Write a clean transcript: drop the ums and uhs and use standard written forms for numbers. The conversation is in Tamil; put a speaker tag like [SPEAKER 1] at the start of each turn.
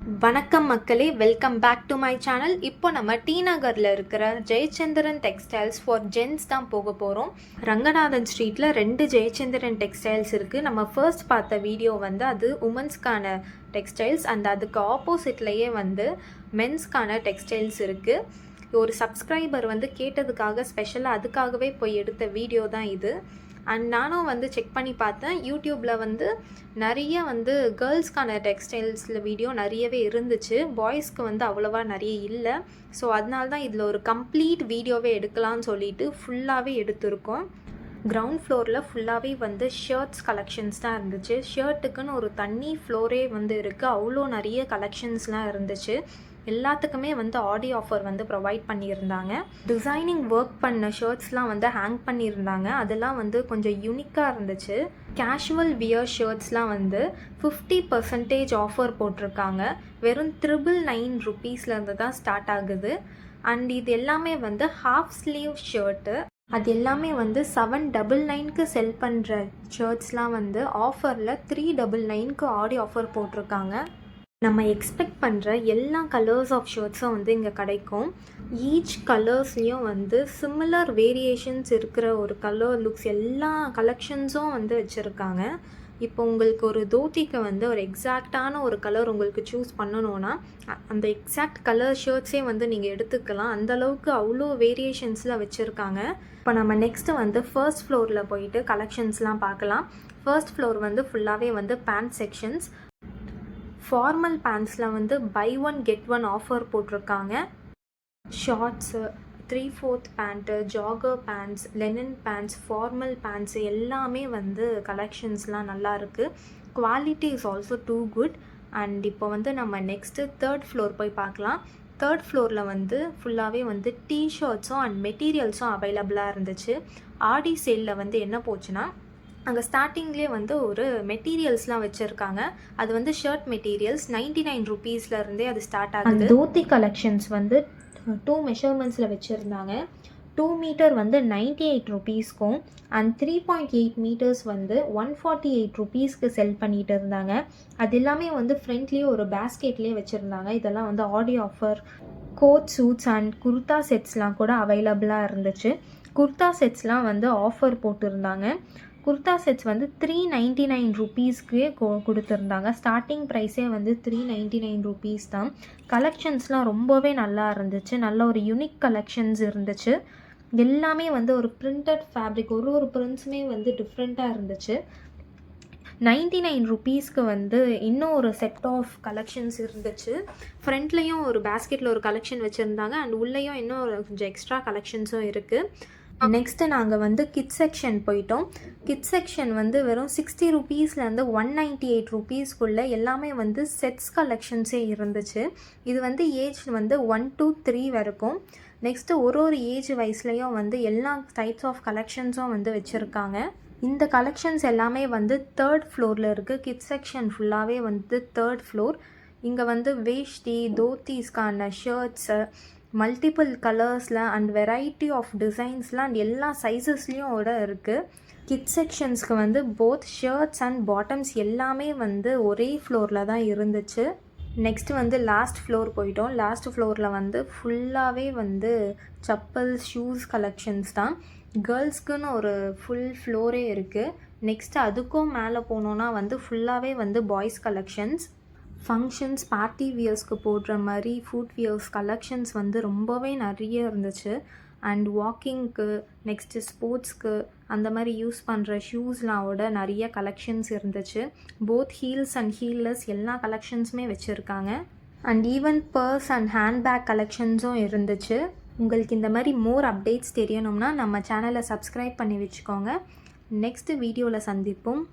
[SPEAKER 1] வணக்கம் மக்களே, welcome back to my channel. இப்போ நம்ம டி நகரில் இருக்கிற ஜெயச்சந்திரன் டெக்ஸ்டைல்ஸ் ஃபார் ஜென்ஸ் தான் போக போகிறோம். ரங்கநாதன் ஸ்ட்ரீட்டில் 2 ஜெயச்சந்திரன் டெக்ஸ்டைல்ஸ் இருக்குது. நம்ம ஃபர்ஸ்ட் பார்த்த வீடியோ வந்து அது உமன்ஸ்க்கான டெக்ஸ்டைல்ஸ், அண்ட் அதுக்கு ஆப்போசிட்லேயே வந்து மென்ஸ்க்கான டெக்ஸ்டைல்ஸ் இருக்குது. ஒரு சப்ஸ்கிரைபர் வந்து கேட்டதுக்காக ஸ்பெஷலாக அதுக்காகவே போய் எடுத்த வீடியோ தான் இது. அண்ட் நானும் வந்து செக் பண்ணி பார்த்தேன். யூடியூப்பில் வந்து நிறைய வந்து கேர்ள்ஸ்க்கான டெக்ஸ்டைல்ஸில் வீடியோ நிறையவே இருந்துச்சு, பாய்ஸ்க்கு வந்து அவ்வளோவா நிறைய இல்லை. ஸோ அதனால தான் இதில் ஒரு கம்ப்ளீட் வீடியோவே எடுக்கலாம்னு சொல்லிட்டு ஃபுல்லாகவே எடுத்திருக்கோம். கிரவுண்ட் ஃப்ளோரில் ஃபுல்லாகவே வந்து ஷர்ட்ஸ் கலெக்ஷன்ஸ் தான் இருந்துச்சு. ஷர்ட்டுக்குன்னு ஒரு தனி ஃப்ளோரே வந்து இருக்குது. அவ்வளோ நிறைய கலெக்ஷன்ஸ்லாம் இருந்துச்சு. எல்லாத்துக்குமே வந்து ஆடி ஆஃபர் வந்து ப்ரொவைட் பண்ணியிருந்தாங்க. டிசைனிங் ஒர்க் பண்ண ஷர்ட்ஸ்லாம் வந்து ஹேங் பண்ணியிருந்தாங்க. அதெல்லாம் வந்து கொஞ்சம் யூனிக்காக இருந்துச்சு. கேஷுவல் வியர் ஷர்ட்ஸ்லாம் வந்து 50% ஆஃபர் போட்டிருக்காங்க. வெறும் 999 ருபீஸ்லேருந்து தான் ஸ்டார்ட் ஆகுது. அண்ட் இது எல்லாமே வந்து ஹாஃப் ஸ்லீவ் ஷர்ட்டு. அது எல்லாமே வந்து 799க்கு செல் பண்ணுற ஷர்ட்ஸ்லாம் வந்து ஆஃபரில் 399க்கு ஆடி ஆஃபர் போட்டிருக்காங்க. நம்ம எக்ஸ்பெக்ட் பண்ணுற எல்லா கலர்ஸ் ஆஃப் ஷர்ட்ஸும் வந்து இங்கே கிடைக்கும். ஈச் கலர்ஸ்லேயும் வந்து சிமிலர் வேரியேஷன்ஸ் இருக்கிற ஒரு கலர் லுக்ஸ் எல்லா கலெக்ஷன்ஸும் வந்து வச்சுருக்காங்க. இப்போ உங்களுக்கு ஒரு தோத்திக்கு வந்து ஒரு எக்ஸாக்டான ஒரு கலர் உங்களுக்கு சூஸ் பண்ணணுன்னா அந்த எக்ஸாக்ட் கலர் ஷர்ட்ஸே வந்து நீங்கள் எடுத்துக்கலாம். அந்தளவுக்கு அவ்வளோ வேரியேஷன்ஸில் வச்சுருக்காங்க. இப்போ நம்ம நெக்ஸ்ட்டு வந்து ஃபர்ஸ்ட் ஃப்ளோரில் போயிட்டு கலெக்ஷன்ஸ்லாம் பார்க்கலாம். ஃபர்ஸ்ட் ஃப்ளோர் வந்து ஃபுல்லாகவே வந்து பேண்ட் செக்ஷன்ஸ். ஃபார்மல் பேண்ட்ஸில் வந்து buy one get one offer போட்டிருக்காங்க. Shorts, 3/4 pant, jogger pants, linen pants, formal pants எல்லாமே வந்து கலெக்ஷன்ஸ்லாம் நல்லாயிருக்கு. Quality is also too good. And இப்போ வந்து நம்ம நெக்ஸ்ட்டு தேர்ட் ஃப்ளோர் போய் பார்க்கலாம். தேர்ட் ஃப்ளோரில் வந்து ஃபுல்லாகவே வந்து டிஷர்ட்ஸும் அண்ட் மெட்டீரியல்ஸும் அவைலபிளாக இருந்துச்சு. ஆடி சேலில் வந்து என்ன போச்சுன்னா, அங்கே ஸ்டார்டிங்லேயே வந்து ஒரு மெட்டீரியல்ஸ்லாம் வச்சுருக்காங்க. அது வந்து ஷர்ட் மெட்டீரியல்ஸ் 99 ருபீஸ்லேருந்தே அது ஸ்டார்ட் ஆகுது. தோத்தி கலெக்ஷன்ஸ் வந்து 2 மெஷர்மெண்ட்ஸில் வச்சுருந்தாங்க. 2 மீட்டர் வந்து 98 ருபீஸ்க்கும் அண்ட் 3.8 மீட்டர்ஸ் வந்து 148 ருபீஸ்க்கு செல் பண்ணிகிட்டு இருந்தாங்க. அது எல்லாமே வந்து ஃப்ரண்ட்லேயே ஒரு பேஸ்கெட்லேயே வச்சுருந்தாங்க. இதெல்லாம் வந்து Aadi offer. Coat suits and kurta செட்ஸ்லாம் கூட அவைலபிளாக இருந்துச்சு. குர்தா செட்ஸ்லாம் வந்து ஆஃபர் போட்டிருந்தாங்க. குர்தா செட்ஸ் வந்து 399 ருபீஸ்க்கே கொடுத்துருந்தாங்க. ஸ்டார்டிங் ப்ரைஸே வந்து 399 ருபீஸ் தான். கலெக்ஷன்ஸ்லாம் ரொம்பவே நல்லா இருந்துச்சு. நல்ல ஒரு யூனிக் கலெக்ஷன்ஸ் இருந்துச்சு. எல்லாமே வந்து ஒரு பிரிண்டட் ஃபேப்ரிக், ஒரு பிரிண்ட்ஸுமே வந்து டிஃப்ரெண்ட்டாக இருந்துச்சு. 99 ருபீஸ்க்கு வந்து இன்னும் ஒரு செட் ஆஃப் கலெக்ஷன்ஸ் இருந்துச்சு. ஃப்ரண்ட்லேயும் ஒரு பேஸ்கெட்டில் ஒரு கலெக்ஷன் வச்சுருந்தாங்க அண்ட் உள்ளேயும் இன்னும் கொஞ்சம் எக்ஸ்ட்ரா கலெக்ஷன்ஸும் இருக்குது. நெக்ஸ்ட்டு நாங்கள் வந்து கிட்ஸ் செக்ஷன் போயிட்டோம். கிட்ஸ் செக்ஷன் வந்து வெறும் 60 ருபீஸ்லேருந்து 198 ருபீஸ்க்குள்ளே எல்லாமே வந்து செட்ஸ் கலெக்ஷன்ஸே இருந்துச்சு. இது வந்து ஏஜ் வந்து 1 to 3 வரைக்கும். நெக்ஸ்ட்டு ஒரு ஏஜ் வைஸ்லேயும் வந்து எல்லா டைப்ஸ் ஆஃப் கலெக்ஷன்ஸும் வந்து வச்சுருக்காங்க. இந்த கலெக்ஷன்ஸ் எல்லாமே வந்து தேர்ட் ஃப்ளோரில் இருக்குது. கிட்ஸ் செக்ஷன் ஃபுல்லாகவே வந்து தேர்ட் ஃப்ளோர். இங்கே வந்து வேஷ்டி, தோத்தீஸ்க்கான ஷர்ட்ஸு, மல்டிபிள் கலர்ஸில் அண்ட் வெரைட்டி ஆஃப் டிசைன்ஸ்லாம் அண்ட் எல்லா சைஸஸ்லேயும் இருக்குது. கிட்ஸ் செக்ஷன்ஸ்க்கு வந்து போத் ஷர்ட்ஸ் அண்ட் பாட்டம்ஸ் எல்லாமே வந்து ஒரே ஃப்ளோரில் தான் இருந்துச்சு. நெக்ஸ்ட்டு வந்து லாஸ்ட் ஃப்ளோர் போயிட்டோம். லாஸ்ட் ஃப்ளோரில் வந்து ஃபுல்லாகவே வந்து செப்பல், ஷூஸ் கலெக்ஷன்ஸ் தான். கேர்ள்ஸ்க்குன்னு ஒரு ஃபுல் ஃப்ளோரே இருக்குது. நெக்ஸ்ட்டு அதுக்கும் மேலே போனோன்னா வந்து ஃபுல்லாகவே வந்து பாய்ஸ் கலெக்ஷன்ஸ். ஃபங்க்ஷன்ஸ், பார்ட்டி வியர்ஸ்க்கு போடுற மாதிரி ஃபுட் வியர்ஸ் கலெக்ஷன்ஸ் வந்து ரொம்பவே நிறைய இருந்துச்சு. அண்ட் வாக்கிங்க்கு, நெக்ஸ்ட்டு ஸ்போர்ட்ஸ்க்கு அந்த மாதிரி யூஸ் பண்ணுற ஷூஸ்லாவோட நிறைய கலெக்ஷன்ஸ் இருந்துச்சு. போத் ஹீல்ஸ் அண்ட் ஹீல்லஸ் எல்லா கலெக்ஷன்ஸுமே வச்சுருக்காங்க. And even purse and handbag கலெக்ஷன்ஸும் இருந்துச்சு. உங்களுக்கு இந்த மாதிரி மோர் அப்டேட்ஸ் தெரியணும்னா நம்ம சேனலை சப்ஸ்கிரைப் பண்ணி வச்சுக்கோங்க. நெக்ஸ்ட்டு வீடியோவில் சந்திப்போம்.